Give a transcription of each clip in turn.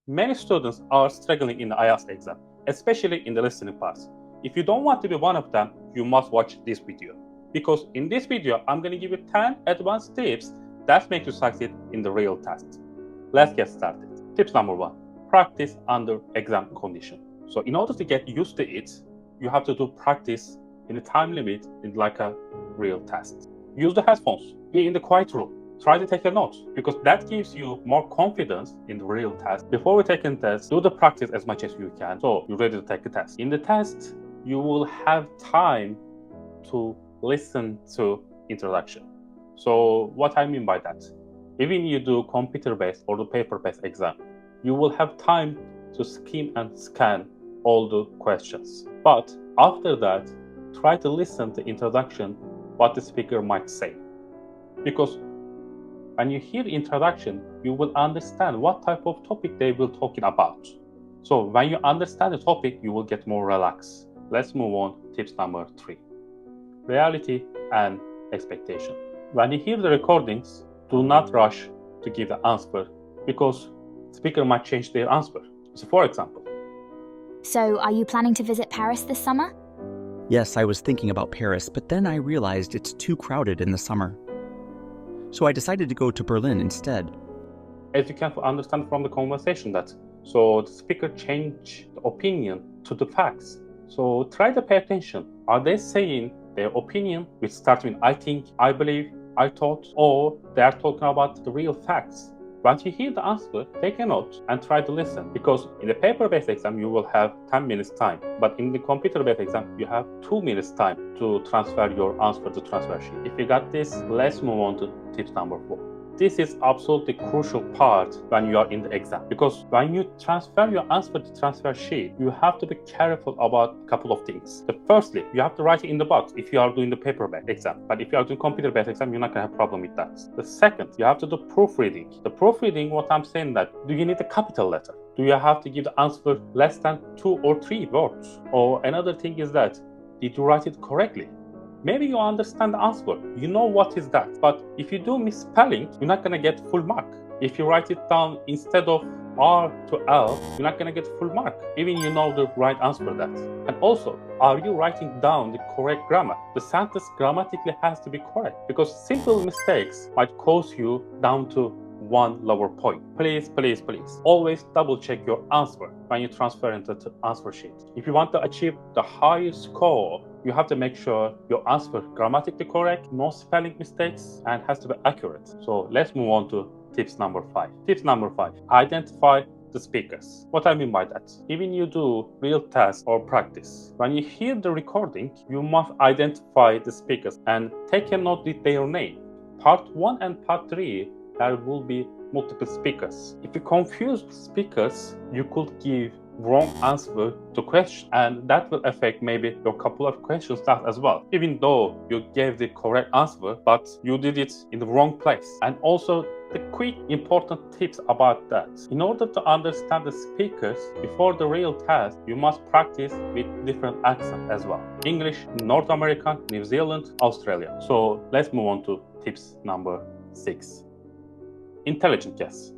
Many students are struggling in the IELTS exam, especially in the listening parts. If you don't want to be one of them, you must watch this video. Because in this video, I'm going to give you 10 advanced tips that make you succeed in the real test. Let's get started. Tips number 1. Practice under exam condition. So in order to get used to it, you have to do practice in a time limit in like a real test. Use the headphones. Be in the quiet room. Try to take a note because that gives you more confidence in the real test. Before we take a test, do the practice as much as you can so you're ready to take the test. In the test, you will have time to listen to introduction. So what I mean by that, even you do computer-based or the paper-based exam, you will have time to skim and scan all the questions. But after that, try to listen to introduction, what the speaker might say. Because when you hear the introduction, you will understand what type of topic they will talking about. So when you understand the topic, you will get more relaxed. Let's move on to tips number 3. Reality and expectation. When you hear the recordings, do not rush to give the answer because the speaker might change their answer. So for example, So, are you planning to visit Paris this summer? Yes, I was thinking about Paris, but then I realized it's too crowded in the summer. So I decided to go to Berlin instead. as you can understand from the conversation that, so the speaker changed the opinion to the facts. So try to pay attention. Are they saying their opinion, which starts with I think, I believe, I thought, or they are talking about the real facts? Once you hear the answer, take a note and try to listen, because in the paper-based exam, you will have 10 minutes time. But in the computer-based exam, you have 2 minutes time to transfer your answer to transfer sheet. If you got this, let's move on to tips number 4. This is absolutely crucial part when you are in the exam, because when you transfer your answer to transfer sheet, you have to be careful about a couple of things. Firstly, you have to write it in the box if you are doing the paper-based exam. But if you are doing computer-based exam, you're not going to have problem with that. The second, you have to do proofreading. The proofreading, what I'm saying that, do you need a capital letter? Do you have to give the answer less than 2 or 3 words? Or another thing is that, did you write it correctly? Maybe you understand the answer, you know what is that. But if you do misspelling, you're not going to get full mark. If you write it down instead of R to L, you're not going to get full mark, even you know the right answer for that. And also, are you writing down the correct grammar? The sentence grammatically has to be correct, because simple mistakes might cause you down to 1 lower point. Please, please, please, always double check your answer when you transfer into the answer sheet. If you want to achieve the highest score, you have to make sure your answer grammatically correct, no spelling mistakes, and has to be accurate. So let's move on to tips number 5. Tips number 5, identify the speakers. What I mean by that, even you do real test or practice, when you hear the recording, you must identify the speakers and take a note with their name. Part 1 and part 3, there will be multiple speakers. If you confuse speakers, you could give wrong answer to question, and that will affect maybe your couple of questions as well, even though you gave the correct answer, but you did it in the wrong place. And also the quick important tips about that, in order to understand the speakers before the real test, you must practice with different accents as well: English, North American, New Zealand, Australia. So let's move on to tips number 6. Intelligent guess.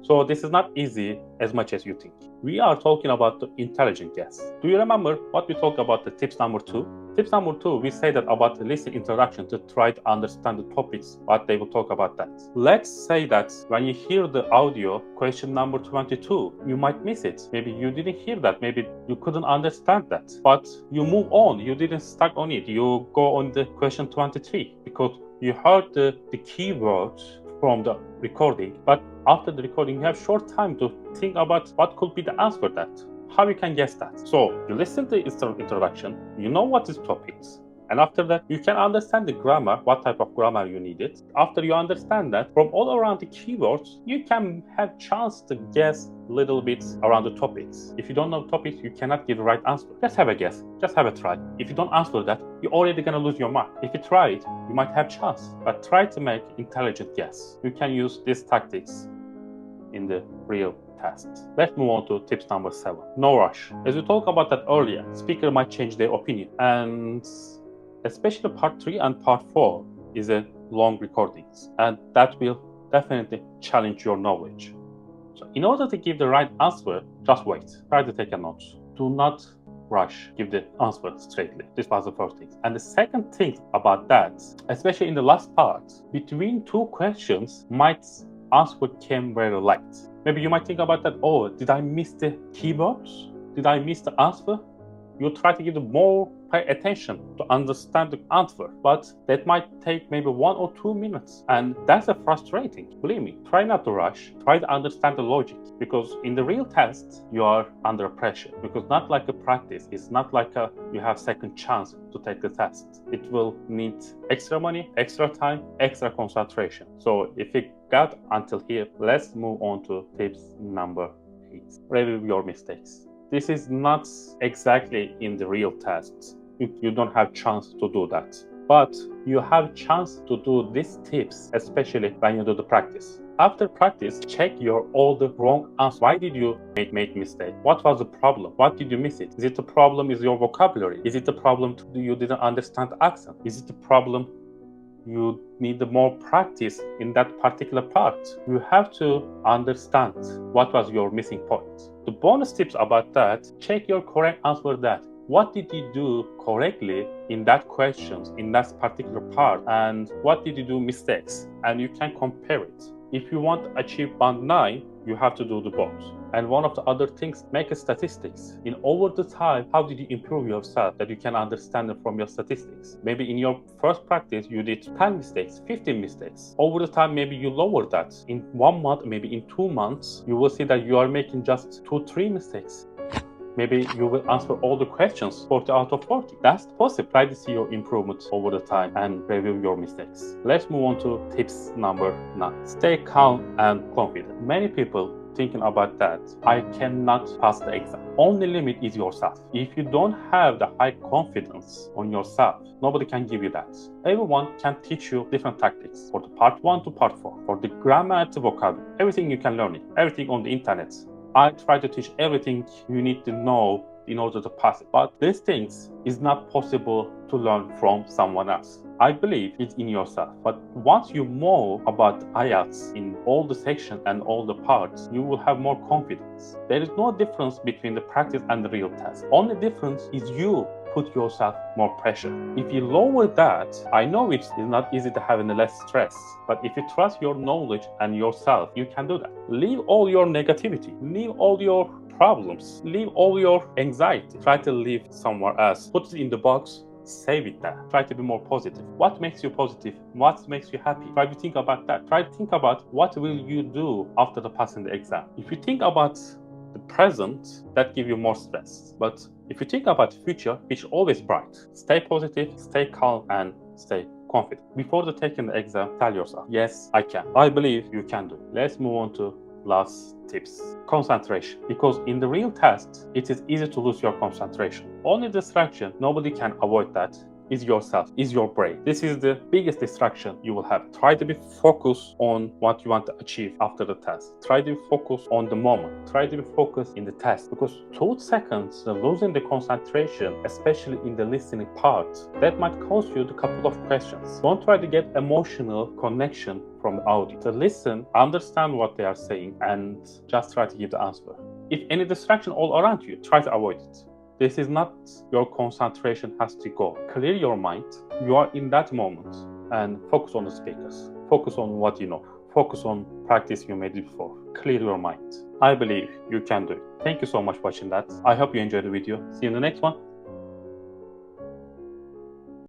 So this is not easy as much as you think. We are talking about the intelligent guess. Do you remember what we talked about the tips number 2? Tips number 2, we say that about the listening introduction to try to understand the topics, what they will talk about that. Let's say that when you hear the audio, question number 22, you might miss it. Maybe you didn't hear that, maybe you couldn't understand that. But you move on, you didn't stuck on it. You go on the question 23 because you heard the keywords from the recording, but after the recording you have short time to think about what could be the answer for that, how you can guess that. So you listen to the introduction, you know what is topics, and after that you can understand the grammar, what type of grammar you needed. After you understand that, from all around the keywords, you can have chance to guess a little bit around the topics. If you don't know topics, you cannot give the right answer. Just have a guess, just have a try. If you don't answer that, you're already gonna lose your mark. If you try it, you might have chance, but try to make intelligent guess. You can use these tactics in the real test. Let's move on to tips number 7. No rush. As we talked about that earlier, speaker might change their opinion, and especially part 3 and part 4 is a long recordings, and that will definitely challenge your knowledge. So in order to give the right answer, just wait. Try to take a note. Do not rush. Give the answer straightly. This was the first thing. And the second thing about that, especially in the last part, between two questions, might answer came very late. Maybe you might think about that, oh, did I miss the keywords? Did I miss the answer? You try to give more pay attention to understand the answer, but that might take maybe 1 or 2 minutes, and that's a frustrating. Believe me, try not to rush, try to understand the logic, because in the real test you are under pressure, because not like a practice, it's not like you have second chance to take the test. It will need extra money, extra time, extra concentration. So if you got until here, let's move on to tips number 8. Review your mistakes. This is not exactly in the real tests. You don't have chance to do that. But you have chance to do these tips, especially when you do the practice. After practice, check all the wrong answers. Why did you make mistake? What was the problem? What did you miss it? Is it the problem is your vocabulary? Is it the problem you didn't understand the accent? Is it the problem you need more practice in that particular part? You have to understand what was your missing point. The bonus tips about that, check your correct answer that. What did you do correctly in that questions, in that particular part, and what did you do mistakes? And you can compare it. If you want to achieve band 9, you have to do the both. And one of the other things, make a statistics. In over the time, how did you improve yourself that you can understand it from your statistics? Maybe in your first practice, you did 10 mistakes, 15 mistakes. Over the time, maybe you lower that. In 1 month, maybe in 2 months, you will see that you are making just 2-3 mistakes. Maybe you will answer all the questions 40 out of 40. That's possible. Try to see your improvement over the time and review your mistakes. Let's move on to tips number 9. Stay calm and confident. Many people thinking about that, I cannot pass the exam. Only limit is yourself. If you don't have the high confidence on yourself, nobody can give you that. Everyone can teach you different tactics. For the part 1 to part 4, for the grammar and the vocabulary, everything you can learn it, everything on the internet. I try to teach everything you need to know in order to pass it. But these things is not possible to learn from someone else. I believe it's in yourself. But once you know about IELTS in all the sections and all the parts, you will have more confidence. There is no difference between the practice and the real test. Only difference is you put yourself more pressure. If you lower that, I know it's not easy to have any less stress, but if you trust your knowledge and yourself, you can do that. Leave all your negativity, leave all your problems, leave all your anxiety. Try to leave somewhere else. Put it in the box, save it there. Try to be more positive. What makes you positive? What makes you happy? Try to think about that. Try to think about what will you do after the passing the exam. If you think about the present, that gives you more stress. But if you think about the future, it's always bright. Stay positive, stay calm, and stay confident. Before taking the exam, tell yourself, yes, I can. I believe you can do. Let's move on to last tips. Concentration. Because in the real test, it is easy to lose your concentration. Only distraction, nobody can avoid that, is yourself, is your brain. This is the biggest distraction you will have. Try to be focused on what you want to achieve after the test. Try to be focused on the moment. Try to be focused in the test, because 2 seconds losing the concentration, especially in the listening part, that might cost you a couple of questions. Don't try to get emotional connection from the audience. So listen, understand what they are saying, and just try to give the answer. If any distraction all around you, try to avoid it. This is not your concentration has to go. Clear your mind. You are in that moment and focus on the speakers. Focus on what you know. Focus on practice you made before. Clear your mind. I believe you can do it. Thank you so much for watching that. I hope you enjoyed the video. See you in the next one.